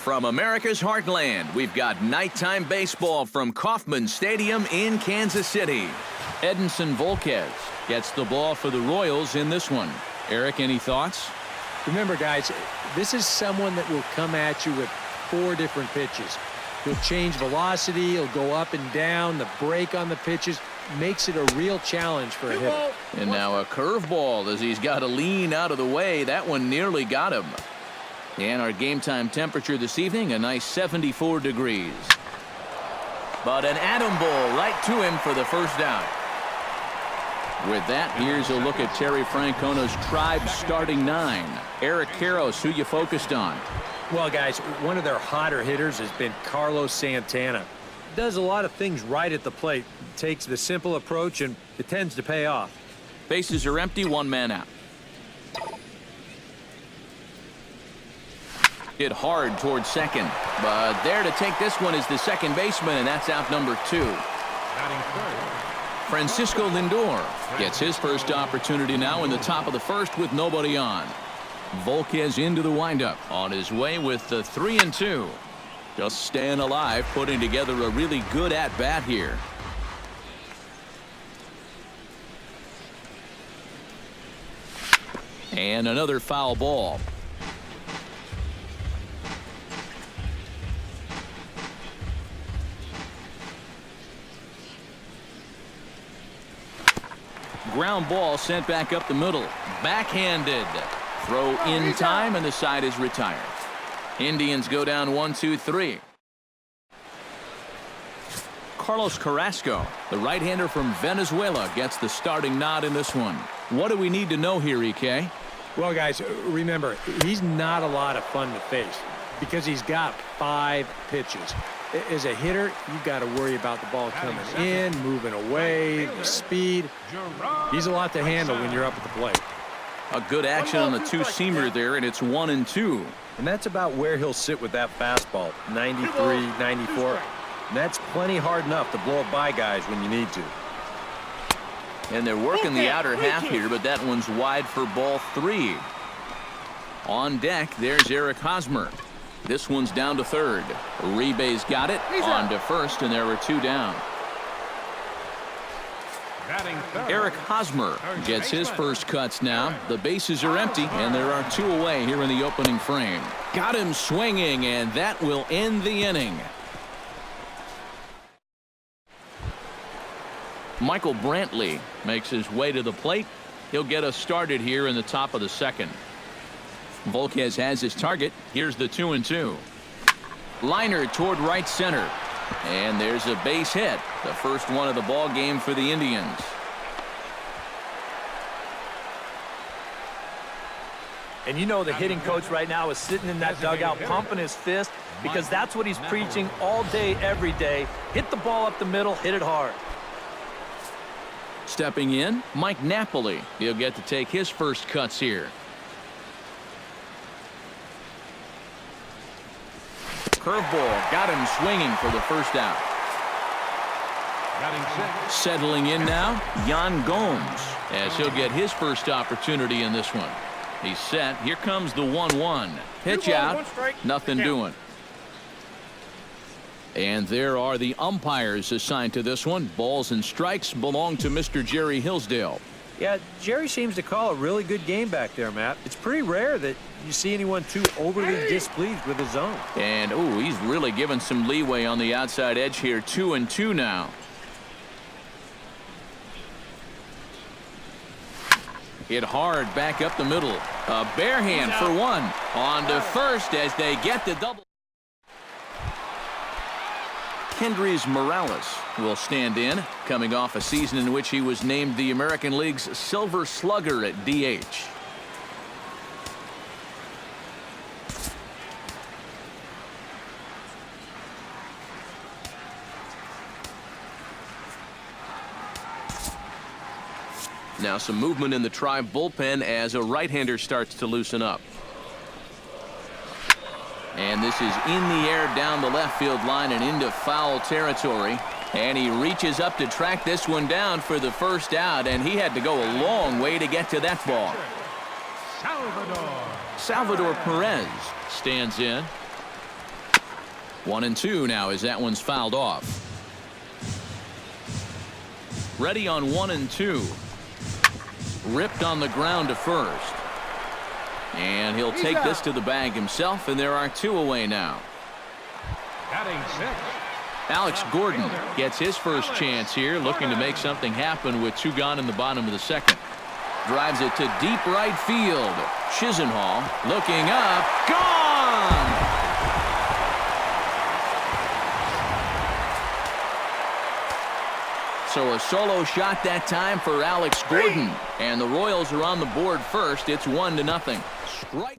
From America's heartland, we've got nighttime baseball from Kauffman Stadium in Kansas City. Edinson Volquez gets the ball for the Royals in this one. Eric, any thoughts? Remember, guys, this is someone that will come at you with 4 different pitches. He'll change velocity, he'll go up and down, the break on the pitches makes it a real challenge for a hitter. And now a curveball as he's got to lean out of the way. That one nearly got him. And our game time temperature this evening, a nice 74 degrees. But an atom ball right to him for the first out. With that, here's a look at Terry Francona's Tribe starting 9. Eric Karros, who you focused on? Well, guys, one of their hotter hitters has been Carlos Santana. Does a lot of things right at the plate. Takes the simple approach, and it tends to pay off. Bases are empty, 1 man out. Hit hard towards second, but there to take this one is the second baseman, and that's out number 2. Francisco Lindor gets his first opportunity now in the top of the first with nobody on. Volquez into the windup on his way with the 3-2. Just staying alive, putting together a really good at-bat here. And another foul ball. Ground ball sent back up the middle. Backhanded. Throw in time, and the side is retired. Indians go down 1-2-3. Carlos Carrasco, the right-hander from Venezuela, gets the starting nod in this one. What do we need to know here, EK? Well, guys, remember, he's not a lot of fun to face because he's got 5 pitches. As a hitter, you've got to worry about the ball coming in, moving away, the speed. He's a lot to handle when you're up at the plate. A good action on the 2-seamer there, and it's 1-2. And that's about where he'll sit with that fastball, 93, 94. And that's plenty hard enough to blow it by guys when you need to. And they're working the outer half here, but that one's wide for ball 3. On deck, there's Eric Hosmer. This one's down to third. Uribe's got it on to first, and there were 2 down. Eric Hosmer gets his first cuts now. The bases are empty, and there are 2 away here in the opening frame. Got him swinging, and that will end the inning. Michael Brantley makes his way to the plate. He'll get us started here in the top of the second. Volquez has his target. Here's the 2-2. Liner toward right center. And there's a base hit. The first one of the ball game for the Indians. And you know the hitting coach right now is sitting in that dugout pumping his fist because that's what he's preaching all day, every day. Hit the ball up the middle, hit it hard. Stepping in, Mike Napoli. He'll get to take his first cuts here. Curveball got him swinging for the first out. Settling in now, Yan Gomes, as he'll get his first opportunity in this one. He's set. Here comes the 1-1. Pitch out. Nothing doing. And there are the umpires assigned to this one. Balls and strikes belong to Mr. Jerry Hillsdale. Yeah, Jerry seems to call a really good game back there, Matt. It's pretty rare that you see anyone too overly displeased with his zone. And, ooh, he's really given some leeway on the outside edge here. 2-2 now. Hit hard back up the middle. A bare hand for 1. On to first as they get the double. Kendrys Morales will stand in, coming off a season in which he was named the American League's Silver Slugger at DH. Now some movement in the Tribe bullpen as a right-hander starts to loosen up. And this is in the air down the left field line and into foul territory. And he reaches up to track this one down for the first out, and he had to go a long way to get to that ball. Salvador Perez stands in. 1-2 now as that one's fouled off. Ready on 1-2. Ripped on the ground to first. And he'll take this to the bag himself, and there are 2 away now. Batting 6. Alex Gordon gets his first chance here, looking to make something happen with 2 gone in the bottom of the second. Drives it to deep right field. Chisenhall looking up. Gone! So a solo shot that time for Alex Gordon. And the Royals are on the board first. It's 1-0. Strike.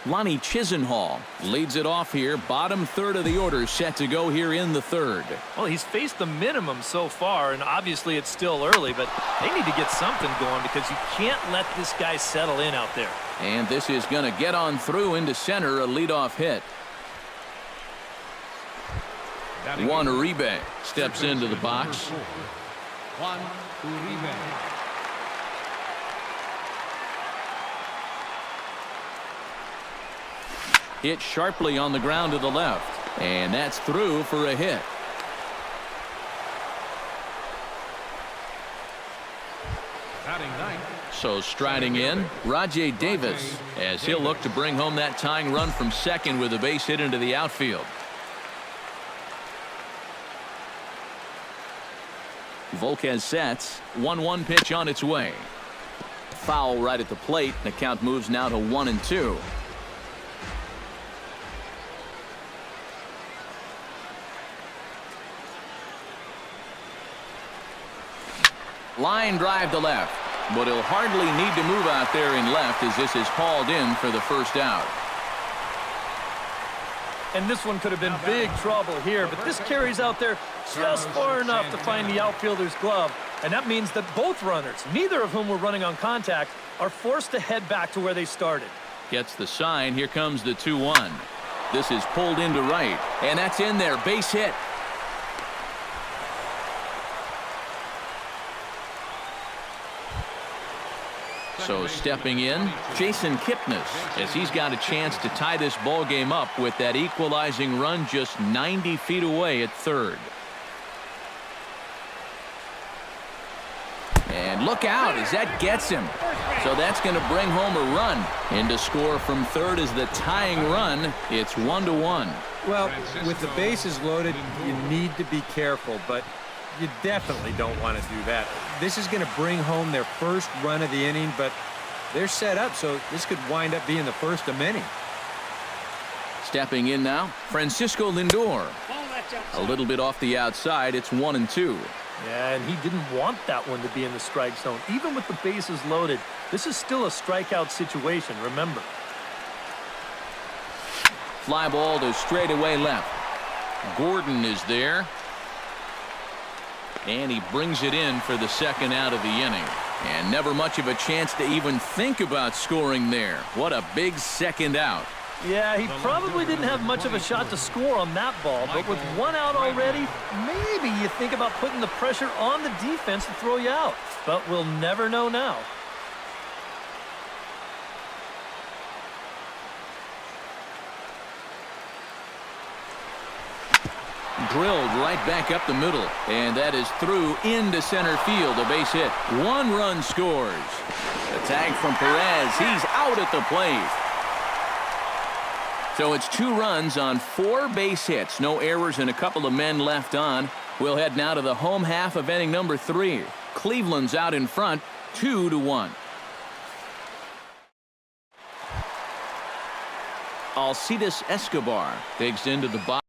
Lonnie Chisenhall leads it off here. Bottom third of the order set to go here in the third. Well, he's faced the minimum so far, and obviously it's still early, but they need to get something going because you can't let this guy settle in out there. And this is going to get on through into center, a leadoff hit. Juan Uribe steps into the box. Juan Uribe. Hit sharply on the ground to the left. And that's through for a hit. Batting 9. So striding in, Rajay Davis, as he'll look to bring home that tying run from second with a base hit into the outfield. Volquez sets. 1-1 pitch on its way. Foul right at the plate. The count moves now to 1-2. Line drive to left, but he'll hardly need to move out there in left as this is hauled in for the first out. And this one could have been big trouble here, but this carries out there just far enough to find the outfielder's glove. And that means that both runners, neither of whom were running on contact, are forced to head back to where they started. Gets the sign. Here comes the 2-1. This is pulled into right, and that's in there. Base hit. So stepping in, Jason Kipnis, as he's got a chance to tie this ball game up with that equalizing run just 90 feet away at third. And look out as that gets him. So that's going to bring home a run. And to score from third is the tying run. It's 1-1. Well, with the bases loaded, you need to be careful, but you definitely don't want to do that. This is going to bring home their first run of the inning, but they're set up, so this could wind up being the first of many. Stepping in now, Francisco Lindor. A little bit off the outside. It's 1-2. Yeah, and he didn't want that one to be in the strike zone. Even with the bases loaded, this is still a strikeout situation, remember. Fly ball to straightaway left. Gordon is there. And he brings it in for the second out of the inning. And never much of a chance to even think about scoring there. What a big second out. Yeah, he probably didn't have much of a shot to score on that ball, but with one out already, maybe you think about putting the pressure on the defense to throw you out. But we'll never know now. Drilled right back up the middle, and that is through into center field. A base hit. 1 run scores. A tag from Perez. He's out at the plate. So it's 2 runs on 4 base hits. No errors and a couple of men left on. We'll head now to the home half of inning number 3. Cleveland's out in front, 2-1. Alcides Escobar digs into the box.